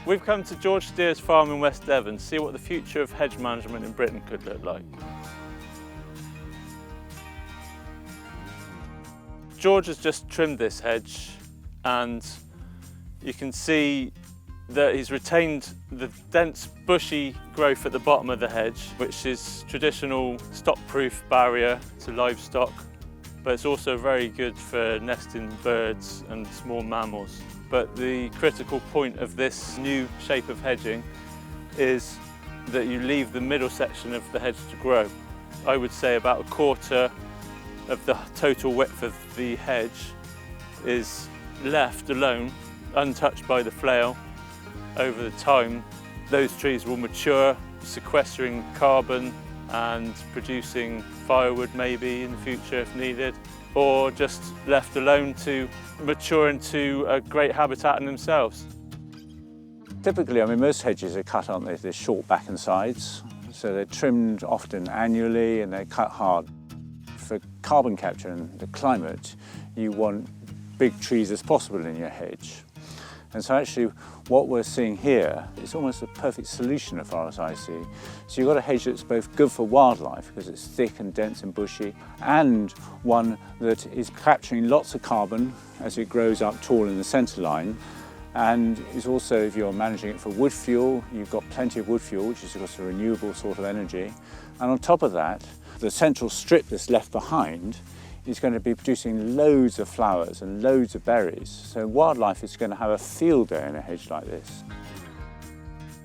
We've come to George Steer's farm in West Devon to see what the future of hedge management in Britain could look like. George has just trimmed this hedge and you can see that he's retained the dense bushy growth at the bottom of the hedge, which is traditional stock-proof barrier to livestock, but it's also very good for nesting birds and small mammals. But the critical point of this new shape of hedging is that you leave the middle section of the hedge to grow. I would say about a quarter of the total width of the hedge is left alone, untouched by the flail. Over the time, those trees will mature, sequestering carbon and producing firewood maybe in the future if needed, or just left alone to mature into a great habitat in themselves. Typically, most hedges are cut, aren't they? They're short back and sides, so they're trimmed often annually and they're cut hard. For carbon capture and the climate, you want big trees as possible in your hedge. And so actually what we're seeing here is almost a perfect solution as far as I see. So you've got a hedge that's both good for wildlife because it's thick and dense and bushy, and one that is capturing lots of carbon as it grows up tall in the centre line, and is also, if you're managing it for wood fuel, you've got plenty of wood fuel, which is of course a renewable sort of energy. And on top of that, the central strip that's left behind is going to be producing loads of flowers and loads of berries. So wildlife is going to have a field day in a hedge like this.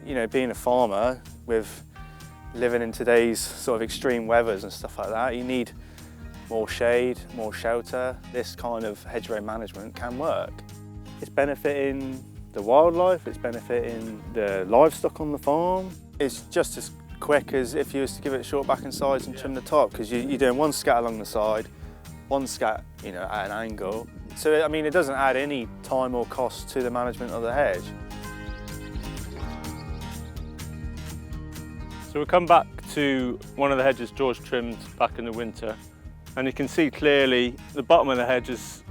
You know, being a farmer, with living in today's sort of extreme weathers and stuff like that, you need more shade, more shelter. This kind of hedgerow management can work. It's benefiting the wildlife, it's benefiting the livestock on the farm. It's just as quick as if you was to give it short back and sides and trim the top, because you're doing one scat along the side, one scat, at an angle. So, it doesn't add any time or cost to the management of the hedge. So we'll come back to one of the hedges George trimmed back in the winter, and you can see clearly the bottom of the hedge is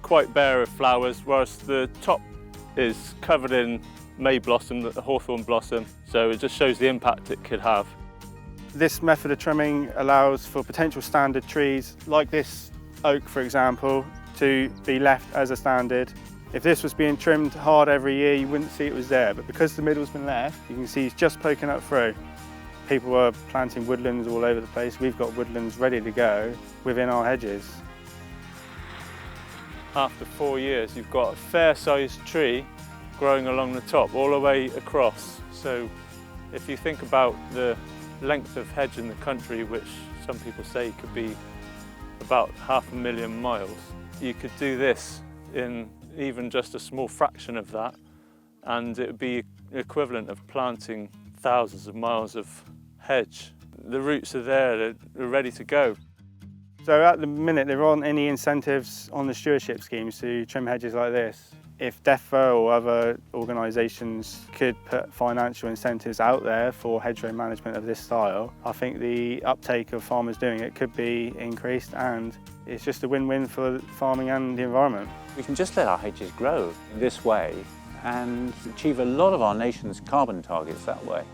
quite bare of flowers, whilst the top is covered in May blossom, the hawthorn blossom, so it just shows the impact it could have. This method of trimming allows for potential standard trees, like this oak for example, to be left as a standard. If this was being trimmed hard every year, you wouldn't see it was there, but because the middle's been left, you can see it's just poking up through. People are planting woodlands all over the place. We've got woodlands ready to go within our hedges. After 4 years, you've got a fair-sized tree growing along the top, all the way across. So if you think about the length of hedge in the country, which some people say could be about 500,000 miles, you could do this in even just a small fraction of that, and it would be equivalent of planting thousands of miles of hedge. The roots are there, they're ready to go. So at the minute there aren't any incentives on the stewardship schemes to trim hedges like this. If DEFRA or other organisations could put financial incentives out there for hedgerow management of this style, I think the uptake of farmers doing it could be increased, and it's just a win-win for farming and the environment. We can just let our hedges grow in this way and achieve a lot of our nation's carbon targets that way.